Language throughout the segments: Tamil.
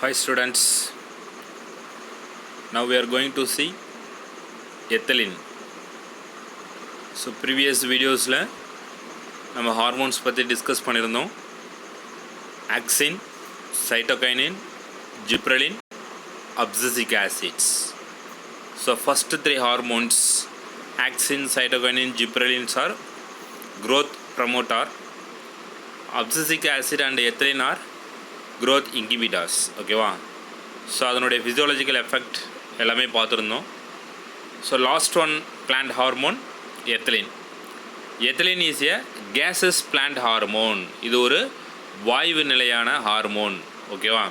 Hi students, now we are going to see ethylene. So previous videos la நம்ம ஹார்மோன்ஸ் பற்றி டிஸ்கஸ் பண்ணியிருந்தோம். Auxin, cytokinin, gibberellin, abscisic acids. So first three hormones, axin, cytokinin, gibberellins are growth promoter. Abscisic acid and ethylene are growth inhibitors. ஓகேவா? ஸோ அதனுடைய ஃபிசியோலஜிக்கல் எஃபெக்ட் எல்லாமே பார்த்துருந்தோம். So last one plant hormone ethylene. Ethylene is a gases plant hormone. இது ஒரு வாயு நிலையான ஹார்மோன். ஓகேவா?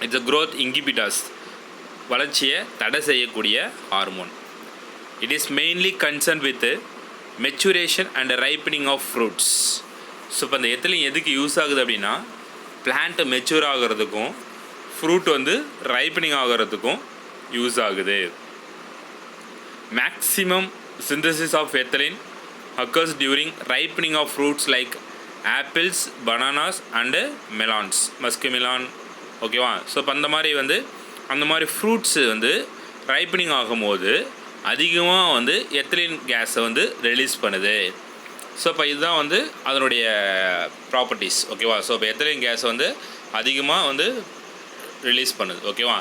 இட்ஸ் அ growth inhibitors, வளர்ச்சியை தடை செய்யக்கூடிய hormone. It is mainly concern with maturation and ripening of fruits. So இப்போ இந்த எத்திலின் எதுக்கு யூஸ் ஆகுது அப்படின்னா, பிளான்ட்டு மெச்சூர் ஆகிறதுக்கும் ஃப்ரூட் வந்து ரைப்பனிங் ஆகிறதுக்கும் யூஸ் ஆகுது. Maximum synthesis of ethylene occurs during ripening of fruits like apples, bananas and melons, muskmelon. ஓகேவா? ஸோ இப்போ அந்த மாதிரி ஃப்ரூட்ஸு வந்து ரைப்பனிங் ஆகும்போது அதிகமாக வந்து எத்திலின் கேஸை வந்து ரிலீஸ் பண்ணுது. ஸோ இப்போ இதுதான் வந்து அதனுடைய ப்ராப்பர்ட்டிஸ். ஓகேவா? ஸோ இப்போ எத்திலின் கேஸ் வந்து அதிகமாக வந்து ரிலீஸ் பண்ணுது. ஓகேவா?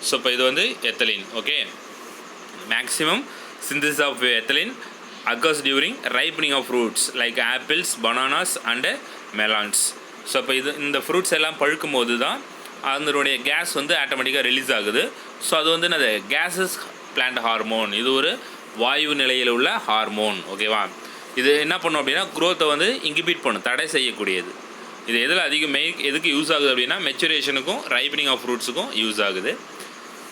ஸோ இப்போ இது வந்து ethylene. Okay, maximum synthesis of ethylene occurs during ripening of fruits like apples, bananas and melons. So இப்போ இந்த ஃப்ரூட்ஸ் எல்லாம் பழுக்கும் போது தான் அதனுடைய கேஸ் வந்து ஆட்டோமேட்டிக்காக ரிலீஸ் ஆகுது. ஸோ அது வந்து என்னது, கேஸஸ் பிளான்ட் ஹார்மோன். இது ஒரு வாயு நிலையில் உள்ள ஹார்மோன். ஓகேவா? இது என்ன பண்ணும் அப்படின்னா, குரோத்தை வந்து இன்கிபிட் பண்ணும், தடை செய்யக்கூடியது. இது எதில் எதுக்கு யூஸ் ஆகுது அப்படின்னா, மெச்சுரேஷனுக்கும் ரைப்பனிங் ஆஃப் ஃப்ரூட்ஸுக்கும் யூஸ் ஆகுது.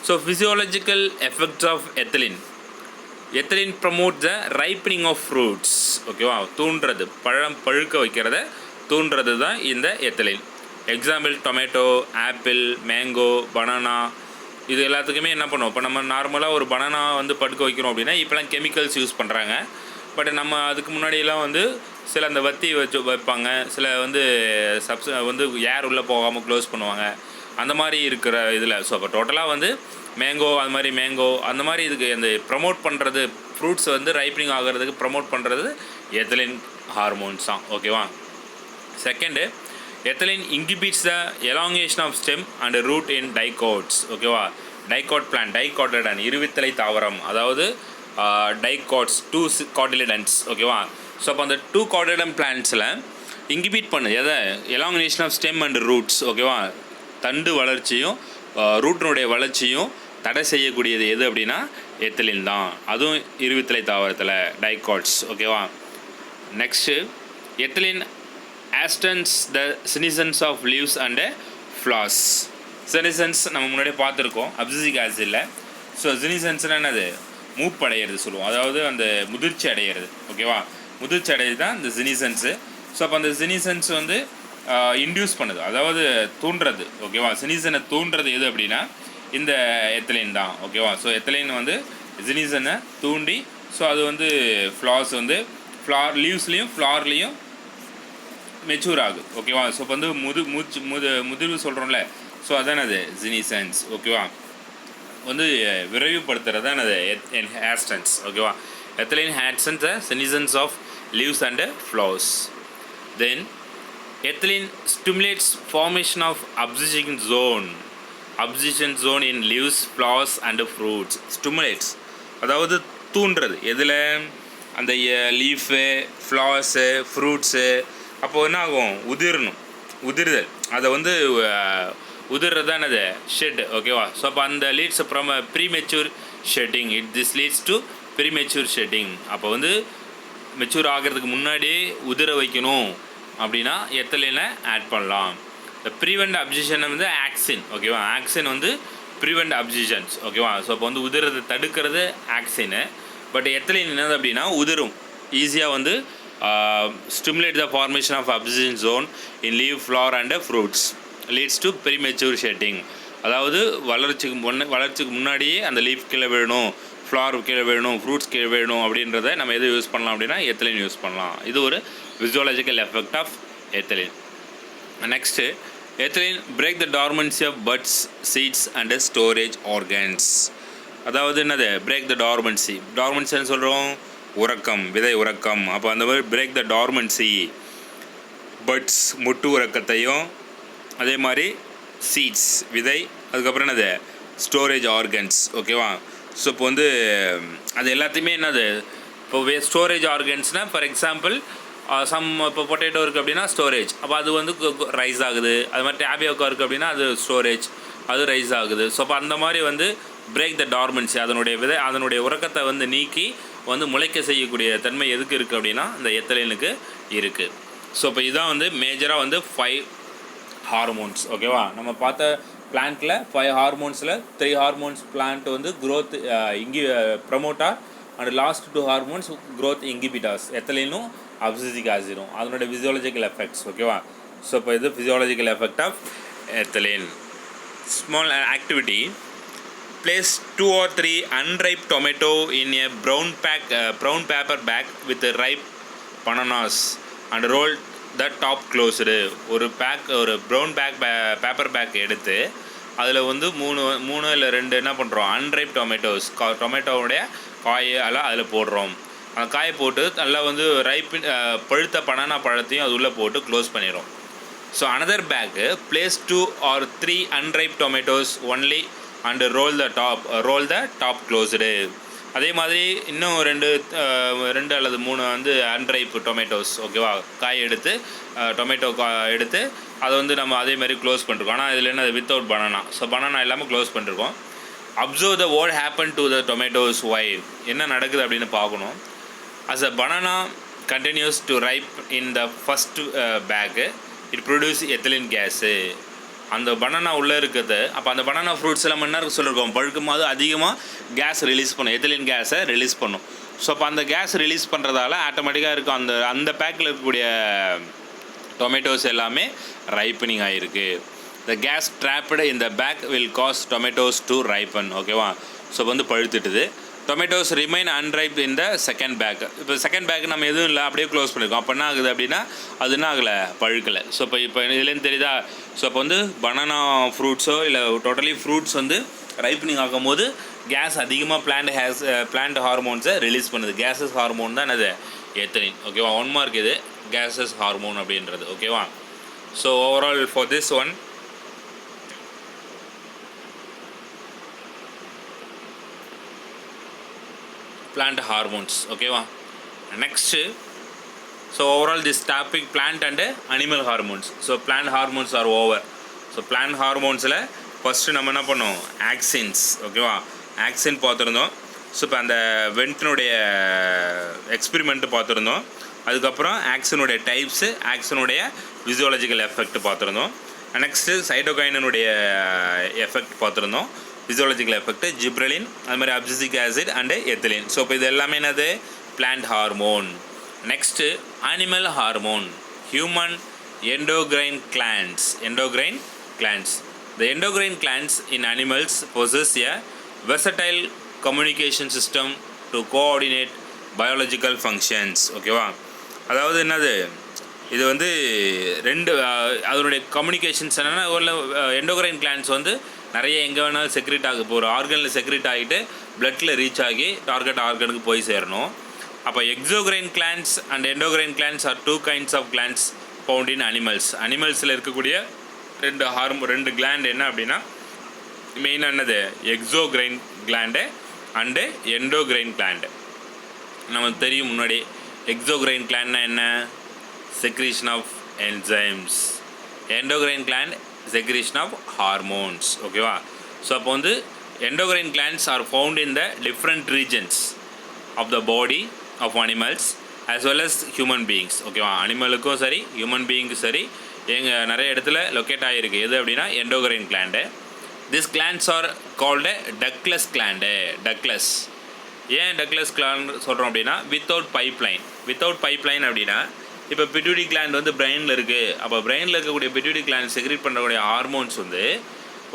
So physiological effects of ethylene. Ethylene promote the ripening of fruits. ஓகேவா? தூண்டுறது, பழம் பழுக்க வைக்கிறத தூண்டுறது தான் இந்த ethylene. Example tomato, apple, mango, banana, இது எல்லாத்துக்குமே என்ன பண்ணுவோம், இப்போ நம்ம நார்மலாக ஒரு பனானா வந்து படுக்க வைக்கிறோம் அப்படின்னா இப்போலாம் கெமிக்கல்ஸ் யூஸ் பண்ணுறாங்க. பட் நம்ம அதுக்கு முன்னாடியெல்லாம் வந்து சில அந்த வத்தி வைப்பாங்க, சில வந்து வந்து ஏர் உள்ளே போகாமல் க்ளோஸ் பண்ணுவாங்க, அந்த மாதிரி இருக்கிற இதில். ஸோ அப்போ டோட்டலாக வந்து மேங்கோ, அது மாதிரி மேங்கோ அந்த மாதிரி இதுக்கு அந்த ப்ரமோட் பண்ணுறது, ஃப்ரூட்ஸ் வந்து ரைப்பனிங் ஆகிறதுக்கு ப்ரமோட் பண்ணுறது எத்திலின் ஹார்மோன்ஸ் தான். ஓகேவா? Second, ethylene inhibits the elongation of stem and root in dicots. ஓகேவா? டைகாட் பிளான்ட், டைகாட்லடன் இருவித்தலை தாவரம், அதாவது டைகாட்ஸ், 2 காட்டிலிடன்ஸ். ஓகேவா? ஸோ அப்போ அந்த 2 காட்டிலிடன் பிளான்ட்ஸில் இன்கிபிட் பண்ணுது எதை, elongation of stem and roots. ஓகேவா? தண்டு வளர்ச்சியும் ரூட்டினுடைய வளர்ச்சியும் தடை செய்யக்கூடியது எது அப்படின்னா எத்திலின் தான். அதுவும் இருவித்தலை தாவரத்தில் டைகாட்ஸ். ஓகேவா? Next, ethylene hastens the senescence of leaves and flowers. Senescence நம்ம முன்னாடியே பார்த்துருக்கோம் அப்சிசிக் ஆசிடில். ஸோ சினிசன்ஸ்னால் என்னது, மூப்பு அடையிறது சொல்லுவோம், அதாவது அந்த முதிர்ச்சி அடையிறது. ஓகேவா? முதிர்ச்சி அடையிறது தான் இந்த சினிசன்ஸு. ஸோ அப்போ அந்த சினிசன்ஸ் வந்து இன்டியூஸ் பண்ணுது, அதாவது தூண்டுறது. ஓகேவா? சினிசனை தூண்டுறது எது அப்படின்னா இந்த எத்திலின் தான். ஓகேவா? ஸோ எத்திலின் வந்து சினிசனை தூண்டி, ஸோ அது வந்து ஃப்ளார்ஸ் வந்து லீவ்ஸ்லேயும் ஃப்ளார்லேயும் மெச்சூர் ஆகுது. ஓகேவா? ஸோ இப்போ வந்து முதிர்வு சொல்கிறோம்ல, ஸோ அதான் அது சினிசன்ஸ். ஓகேவா? வந்து விரைவுபடுத்துறது தான் அது ஹேஸ்டன்ஸ். ஓகேவா? Ethylene hastens the senescence of leaves and flowers. Then ethylene stimulates formation of abscission zone in leaves, flowers and fruits. Stimulates, அதாவது தூண்டுறது எதில், அந்த லீஃபு, ஃப்ளவர்ஸு, ஃப்ரூட்ஸு. அப்போது என்ன ஆகும், உதிர்தல், அதை வந்து உதிர்றது தான் அது ஷெட். ஓகேவா? ஸோ அப்போ அந்த leads from premature shedding. This leads to premature shedding. அப்போ வந்து மெச்சூர் ஆகிறதுக்கு முன்னாடியே உதிர வைக்கணும் அப்படின்னா எத்திலினை ஆட் பண்ணலாம். இந்த ப்ரிவெண்ட் அப்சிஷன் வந்து ஆக்சின். ஓகேவா? ஆக்சின் வந்து ப்ரிவெண்ட் அப்சிஷன்ஸ். ஓகேவா? ஸோ அப்போ வந்து உதிரதை தடுக்கிறது ஆக்சின்னு. பட் எத்திலின் என்னது அப்படின்னா உதிரும், ஈஸியாக வந்து stimulate the formation of abscission zone in leave, flower and fruits, leads to premature shedding. அதாவது வளர்ச்சிக்கு முன்னாடியே அந்த லீஃப் கீழே விழணும், ஃப்ளவர் கீழே விழணும், ஃப்ரூட்ஸ் கீழே விழணும் அப்படின்றத நம்ம எது யூஸ் பண்ணலாம் அப்படின்னா எத்திலின் யூஸ் பண்ணலாம். இது ஒரு physiological effect of ethylene. Next, ethylene break the dormancy of buds, seeds and storage organs. அதாவது என்னது பிரேக் த டார்மன்சி. டார்மன்சின்னு சொல்கிறோம் உறக்கம், விதை உறக்கம். அப்போ அந்த மாதிரி பிரேக் த டார்மன்சி, பட்ஸ் முட்டு உறக்கத்தையும், அதே மாதிரி சீட்ஸ் விதை, அதுக்கப்புறம் என்னது ஸ்டோரேஜ் ஆர்கன்ஸ். ஓகேவா? ஸோ இப்போ வந்து அது எல்லாத்தையுமே என்னது இப்போ ஸ்டோரேஜ் ஆர்கன்ஸ்னால் ஃபார் எக்ஸாம்பிள் இப்போ பொட்டேட்டோ இருக்குது அப்படின்னா ஸ்டோரேஜ், அப்போ அது வந்து ரைஸ் ஆகுது. அது மாதிரி டேபியோக்கா இருக்குது அப்படின்னா அது ஸ்டோரேஜ், அது ரைஸ் ஆகுது. ஸோ அப்போ அந்த மாதிரி வந்து பிரேக் த டார்மன்சி, அதனுடைய உறக்கத்தை வந்து நீக்கி வந்து முளைக்க செய்யக்கூடிய தன்மை எதுக்கு இருக்குது அப்படின்னா இந்த எத்தலைனுக்கு இருக்குது. ஸோ இப்போ இதுதான் வந்து மேஜராக வந்து 5 ஹார்மோன்ஸ். ஓகேவா? நம்ம பார்த்த பிளான்ட்டில் 5 ஹார்மோன்ஸில் 3 ஹார்மோன்ஸ் பிளான்ட் வந்து growth promoter and last 2 hormones growth inhibitors, எத்தலைனும் அப்சிசிக் ஆசிடும். அதனுடைய ஃபிசியாலஜிக்கல் எஃபெக்ட்ஸ். ஓகேவா? ஸோ இப்போ இது physiological effect of ethylene. Small activity. Place 2 or 3 unripe tomato in a brown paper bag with ripe bananas and roll the top closed. ஒரு ப்ரௌன் பேப்பர் பேக் எடுத்து அதில் வந்து மூணு இல்லை 2 என்ன பண்ணுறோம், அன்ரைப் டொமேட்டோஸ், டொமேட்டோவுடைய காயை எல்லாம் அதில் போடுறோம். அந்த காயை போட்டு நல்லா வந்து பழுத்த பனானா பழத்தையும் அது உள்ளே போட்டு க்ளோஸ் பண்ணிடுறோம். So another bag place 2 or 3 unripe tomatoes only and roll the top closed. அதே மாதிரி இன்னும் 2 அல்லது 3 வந்து அன்ரைப் டொமேட்டோஸ். ஓகேவா? காய் எடுத்து டொமேட்டோ எடுத்து அதை வந்து நம்ம அதே மாதிரி க்ளோஸ் பண்ணிருக்கோம். ஆனால் இதில் என்ன வித்தவுட் பனானா. ஸோ பனானா இல்லாமல் க்ளோஸ் பண்ணிருக்கோம். Observe the what happen to the tomatoes why, என்ன நடக்குது அப்படின்னு பார்க்கணும். As a banana continues to ripe in the first bag it produce ethylene gas. அந்த பனானா உள்ளே இருக்குது. அப்போ அந்த பனானா ஃப்ரூட்ஸ் எல்லாம் என்ன இருக்கு சொல்லியிருக்கோம், பழுக்கும் போது அதிகமாக கேஸ் ரிலீஸ் பண்ணும், எத்திலின் கேஸை ரிலீஸ் பண்ணும். ஸோ அப்போ அந்த கேஸ் ரிலீஸ் பண்ணுறதால ஆட்டோமேட்டிக்காக இருக்கும் அந்த பேக்கில் இருக்கக்கூடிய டொமேட்டோஸ் எல்லாமே ரைப்பனிங் ஆகிருக்கு. The gas trapped in the bag will cause tomatoes to ripen. ஓகேவா? ஸோ வந்து பழுத்துட்டுது. Tomatoes remain unripe in the second bag. இப்போ செகண்ட் பேக் நம்ம எதுவும் இல்லை, அப்படியே க்ளோஸ் பண்ணியிருக்கோம். அப்போ என்ன ஆகுது அப்படின்னா அது என்ன ஆகலை, பழுக்கலை. ஸோ இப்போ இதுலேருந்து தெரியுதா? ஸோ அப்போ வந்து பனானா ஃப்ரூட்ஸோ இல்லை டோட்டலி ஃப்ரூட்ஸ் வந்து ரைப்பனிங் ஆகும்போது கேஸ் அதிகமாக பிளான்ட் ஹார்மோன்ஸை ரிலீஸ் பண்ணுது. கேஸஸ் ஹார்மோன் தான் என்னது, எத்தலின். ஓகேவா? 1 மார்க் இது கேஸஸ் ஹார்மோன் அப்படின்றது. ஓகேவா? So overall for this one plant hormones. ஓகேவா? Next so overall this topic plant and animal hormones. So plant hormones are over. So plant ஹார்மோன்ஸில் ஃபஸ்ட்டு நம்ம என்ன பண்ணோம், ஆக்சின்ஸ். ஓகேவா? ஆக்சின் பார்த்துருந்தோம். ஸோ இப்போ அந்த வென்ட்னுடைய எக்ஸ்பிரிமெண்ட்டு பார்த்துருந்தோம். அதுக்கப்புறம் ஆக்சினுடைய டைப்ஸு, ஆக்சினுடைய ஃபிசியாலஜிக்கல் எஃபெக்ட் பார்த்துருந்தோம். நெக்ஸ்ட்டு சைட்டோகைனுடைய எஃபெக்ட் பார்த்துருந்தோம், ஃபிசியாலஜிக்கல் எஃபெக்ட், ஜிப்ரலின், அது மாதிரி abscisic acid and ethylene. So இப்போ இது எல்லாமே என்னது, plant hormone. Next animal hormone, human endocrine glands. The endocrine glands in animals possess a versatile communication system to coordinate biological functions. ஓகேவா? அதாவது என்னது, இது வந்து அதனுடைய கம்யூனிகேஷன்ஸ் என்னென்னா, ஒரு எண்டோக்ரைன் கிளாண்ட்ஸ் வந்து நிறைய எங்கே வேணாலும் செக்ரேட் ஆக போகிற ஆர்கனில் செக்ரேட் ஆகிட்டு பிளட்டில் ரீச் ஆகி டார்கெட் ஆர்கனுக்கு போய் சேரணும். அப்போ exocrine glands and endocrine glands are 2 kinds of glands found in animals. அனிமல்ஸில் இருக்கக்கூடிய 2 கிளாண்ட் என்ன அப்படின்னா, மெயினாக என்னது, exocrine gland and endocrine gland. நமக்கு தெரியும் முன்னாடி எக்ஸோக்ரைன் கிளாண்ட்னா என்ன, secretion of enzymes. Endocrine gland secretion of hormones. ஓகேவா? ஸோ அப்போ வந்து endocrine glands are found in the different regions of the body of animals as well as human beings. ஓகேவா? அனிமலுக்கும் சரி ஹியூமன் பீயிங்க்கும் சரி நிறைய இடத்துல லொக்கேட் ஆகிருக்கு. எது அப்படின்னா endocrine gland. This glands are called ductless gland. Ductless ஏன் டக்லஸ் கிளாண்ட் சொல்கிறோம் அப்படின்னா, வித்தவுட் பைப்லைன் அப்படின்னா, இப்போ பிட்யூட்டரி கிளாண்ட் வந்து பிரெயினில் இருக்குது. அப்போ பிரெயினில் இருக்கக்கூடிய பிட்யூட்டரி கிளாண்ட் செக்ரேட் பண்ணக்கூடிய ஹார்மோன்ஸ் வந்து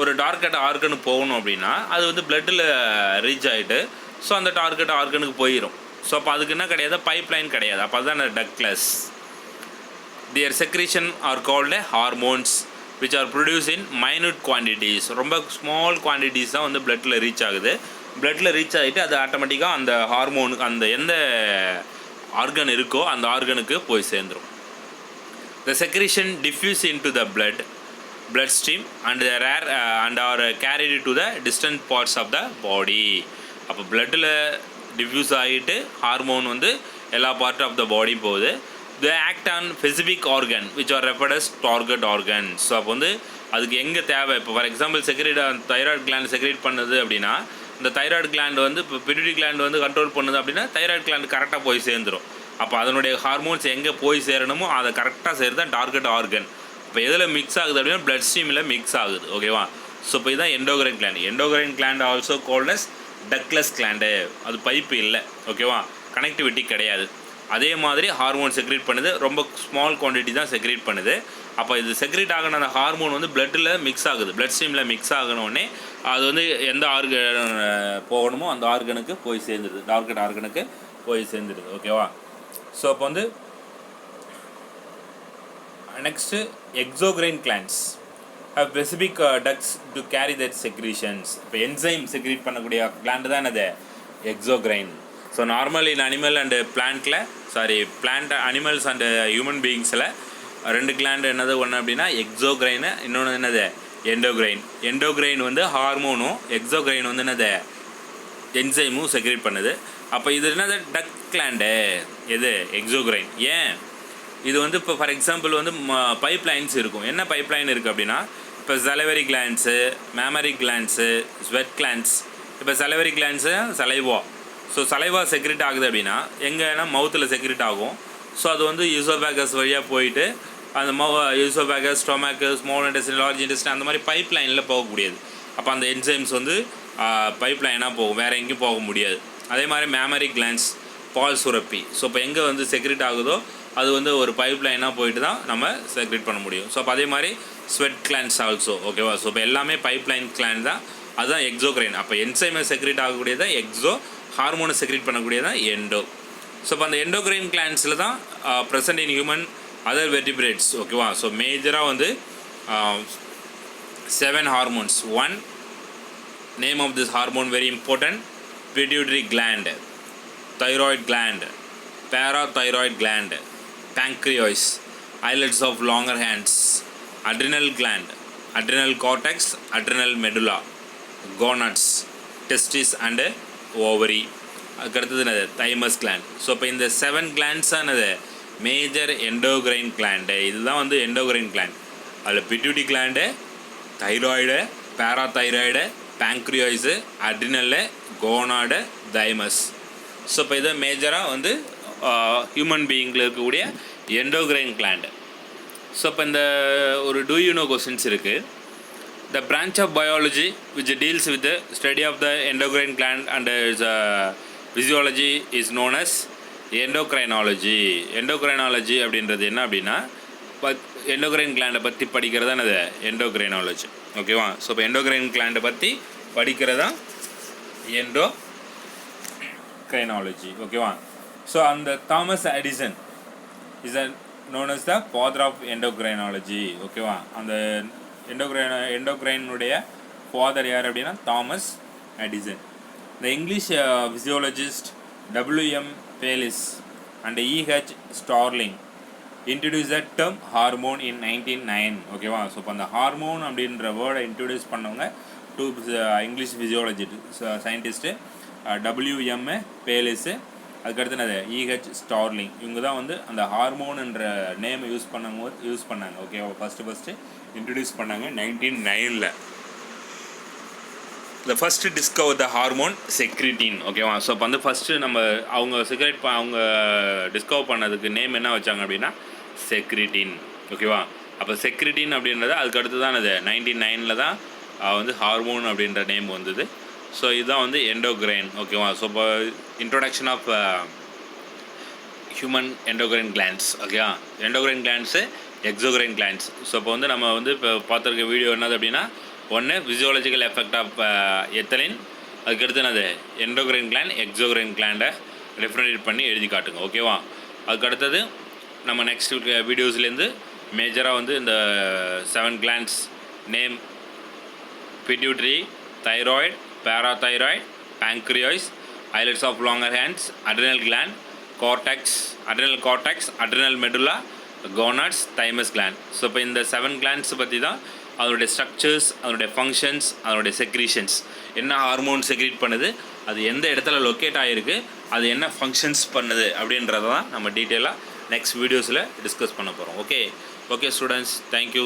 ஒரு டார்கெட் ஆர்கனுக்கு போகணும் அப்படின்னா அது வந்து பிளட்டில் ரீச் ஆகிட்டு ஸோ அந்த டார்கெட் ஆர்கனுக்கு போயிடும். ஸோ அப்போ அதுக்கு என்ன கிடையாது, பைப்லைன் கிடையாது. அப்போ அதுதான் ductless. Their secretion are called hormones which are produced in minute quantities. ரொம்ப ஸ்மால் குவான்டிட்டிஸ் தான் வந்து பிளட்டில் ரீச் ஆகுது. பிளட்டில் ரீச் ஆகிட்டு அது ஆட்டோமேட்டிக்காக அந்த ஹார்மோனுக்கு அந்த எந்த ஆர்கன் இருக்கோ அந்த ஆர்கனுக்கு போய் சேர்ந்துடும். The secretion diffuse into the bloodstream and are carried to the distant parts of the body. அப்போ பிளட்டில் டிஃப்யூஸ் ஆகிட்டு ஹார்மோன் வந்து எல்லா பார்ட் ஆஃப் த பாடி போகுது. They act on specific organ which are referred as target organs. So அப்போ வந்து அதுக்கு எங்கே தேவை, இப்போ for example thyroid gland secrete பண்ணுது அப்படின்னா இந்த தைராய்டு கிளாண்ட் வந்து இப்போ பிட்யூட்டரி கிளாண்ட் வந்து கண்ட்ரோல் பண்ணுது அப்படின்னா தைராய்டு கிளாண்ட் கரெக்டாக போய் சேர்ந்துடும். அப்போ அதனுடைய ஹார்மோன்ஸ் எங்கே போய் சேரணுமோ அதை கரெக்டாக சேர்த்து தான் டார்கெட் ஆர்கன். இப்போ எதில் மிக்ஸ் ஆகுது அப்படின்னா பிளட் ஸ்ட்ரீமில் மிக்ஸ் ஆகுது. ஓகேவா? ஸோ இப்போ இதுதான் endocrine gland. Endocrine gland also called as ductless gland. அது பைப்பு இல்லை. ஓகேவா? கனெக்டிவிட்டி கிடையாது. அதே மாதிரி ஹார்மோன் செக்ரேட் பண்ணுது, ரொம்ப ஸ்மால் குவான்டிட்டி தான் செக்ரேட் பண்ணுது. அப்போ இது செக்ரேட் ஆகின அந்த ஹார்மோன் வந்து பிளட்டில் மிக்ஸ் ஆகுது, பிளட் ஸ்ட்ரீமில் மிக்ஸ் ஆகணுன்னே அது வந்து எந்த ஆர்கன் போகணுமோ அந்த ஆர்கனுக்கு போய் சேர்ந்துடுது, டார்கெட் ஆர்கனுக்கு போய் சேர்ந்துடுது. ஓகேவா? ஸோ அப்போ வந்து next exocrine glands have specific ducts to carry that secretions. இப்போ என்சைம் செக்ரேட் பண்ணக்கூடிய கிளாண்டு தான் அது exocrine. So normal in animal and plant animals and human பீயிங்ஸில் ரெண்டு கிளாண்டு என்னது ஒன்று அப்படின்னா எக்ஸோக்ரைனு, இன்னொன்று என்னது எண்டோக்ரைன். எண்டோக்ரைன் வந்து ஹார்மோனும், எக்ஸோக்ரைன் வந்து என்னது என்சைமும் செக்ரேட் பண்ணுது. அப்போ இது என்னது டக் கிளாண்டு, எது எக்ஸோக்ரைன். ஏன் இது வந்து இப்போ ஃபார் எக்ஸாம்பிள் வந்து பைப் லைன்ஸ் இருக்கும். என்ன பைப் லைன் இருக்குது அப்படின்னா இப்போ salivary glands, mammary glands, sweat glands. இப்போ salivary glands saliva. So saliva secrete ஆகுது அப்படின்னா எங்கன்னா மவுத்தில் செக்ரேட் ஆகும். ஸோ அது வந்து யூசோபேகஸ் வழியாக போயிட்டு அந்த யூசோபேகஸ், ஸ்டொமேக்கு, ஸ்மால் இன்டெஸ்டைன், லார்ஜ் இன்டெஸ்டைன் அந்த மாதிரி பைப் லைனில் போகக்கூடியது. அப்போ அந்த என்சைம்ஸ் வந்து பைப் லைனாக போகும், வேறு எங்கேயும் போக முடியாது. அதே மாதிரி மேமரி கிளாண்ட்ஸ், பால் சுரப்பி. ஸோ இப்போ எங்கே வந்து செக்ரேட் ஆகுதோ அது வந்து ஒரு பைப் லைனாக போயிட்டு தான் நம்ம செக்ரேட் பண்ண முடியும். ஸோ அப்போ அதே மாதிரி ஸ்வெட் கிளாண்ட்ஸ் ஆல்சோ. ஓகேவா? ஸோ இப்போ எல்லாமே பைப் லைன் கிளாண்ட் தான். அதுதான் எக்ஸோக்ரைன். அப்போ என்சைமை செக்ரேட் ஆகக்கூடியதான் எக்ஸோ, ஹார்மோனை செக்ரேட் பண்ணக்கூடியதான் எண்டோ. ஸோ இப்போ அந்த எண்டோக்ரைன் கிளாண்ட்ஸில் தான் present in human other vertebrates. ஓகேவா? ஸோ மேஜராக வந்து 7 hormones. One name of this hormone very important, pituitary gland, thyroid gland, parathyroid gland, pancreas, islets of longer hands, adrenal gland, adrenal cortex, adrenal medulla, gonads, testis and ovary. அதுக்கடுத்தது என்னது தைமஸ் கிளாண்ட். ஸோ இப்போ இந்த 7 கிளாண்ட்ஸ் ஆனது மேஜர் எண்டோக்ரைன் கிளாண்டு. இதுதான் வந்து எண்டோக்ரைன் கிளாண்ட். அதில் pituitary gland, thyroid, parathyroid, pancreas, adrenal, gonad, thymus. So இப்போ இதை மேஜராக வந்து ஹியூமன் பீயிங்கில் இருக்கக்கூடிய எண்டோக்ரைன் கிளாண்டு. ஸோ இப்போ இந்த ஒரு டூ யூ நோ கொஸ்டின்ஸ் இருக்குது. The branch of biology which deals with the study of the endocrine gland and physiology is known as endocrinology. Endocrinology அப்படின்றது என்ன அப்படின்னா எண்டோக்ரைன் கிளாண்டை பற்றி படிக்கிறது தான் அது எண்டோக்ரைனாலஜி. ஓகேவா? ஸோ இப்போ எண்டோக்ரைன் கிளாண்டை பற்றி படிக்கிறது தான் எண்டோக்ரைனாலஜி. ஓகேவா? ஸோ அந்த Thomas Edison is known as the father of endocrinology. ஓகேவா? அந்த எண்டோக்ரைனுடைய ஃபாதர் யார் அப்படின்னா Thomas Edison. The English physiologist W.M. Pallis and E.H. Starling introduced the term hormone in 1909. ஓகேவா? ஸோ இப்போ அந்த ஹார்மோன் அப்படின்ற வேர்டை இன்ட்ரடியூஸ் பண்ணவங்க two English physiology scientist W.M. Pallis, அதுக்கடுத்து என்னது E.H. Starling. இவங்க தான் வந்து அந்த ஹார்மோன்ன்ற நேமை யூஸ் பண்ணாங்க. ஓகேவா? ஃபஸ்ட்டு இன்ட்ரடியூஸ் பண்ணாங்க 1909. The first discover the hormone secretin. ஓகேவா? ஸோ இப்போ வந்து ஃபஸ்ட்டு அவங்க டிஸ்கவர் பண்ணதுக்கு நேம் என்ன வச்சாங்க அப்படின்னா செக்ரிட்டின். ஓகேவா? அப்போ செக்ரிட்டின் அப்படின்றது அதுக்கடுத்து தான் அது 1909 தான் வந்து ஹார்மோன் அப்படின்ற நேம் வந்தது. ஸோ இதுதான் வந்து எண்டோக்ரைன். ஓகேவா? ஸோ இப்போ introduction of human endocrine glands. ஓகேவா? Endocrine glands, exocrine glands. So இப்போ வந்து நம்ம வந்து இப்போ பார்த்துருக்க வீடியோ என்னது அப்படின்னா ஒன்று ஃபிசியாலஜிக்கல் எஃபெக்ட் ஆஃப் எத்தலின், அதுக்கடுத்து என்னது எண்டோக்ரைன் கிளாண்ட், எக்ஸோக்ரைன் கிளாண்டை டிஃப்ரென்ஷியேட் பண்ணி எழுதி காட்டுங்க. ஓகேவா? அதுக்கடுத்தது நம்ம நெக்ஸ்ட் வீடியோஸ்லேருந்து மேஜராக வந்து இந்த 7 glands name pituitary, thyroid, parathyroid, pancreas, islets of longer hands, adrenal gland, cortex, adrenal medulla, gonads, thymus gland. So இப்போ இந்த 7 glands பற்றி தான் அதனுடைய ஸ்ட்ரக்சர்ஸ், அதனுடைய ஃபங்க்ஷன்ஸ், அதனுடைய செக்ரீஷன்ஸ், என்ன ஹார்மோன் செக்ரீட் பண்ணுது, அது எந்த இடத்துல லொக்கேட் ஆகிருக்கு, அது என்ன ஃபங்க்ஷன்ஸ் பண்ணுது அப்படின்றத தான் நம்ம டீட்டெயிலாக நெக்ஸ்ட் வீடியோஸில் டிஸ்கஸ் பண்ண போகிறோம். Okay students, thank you.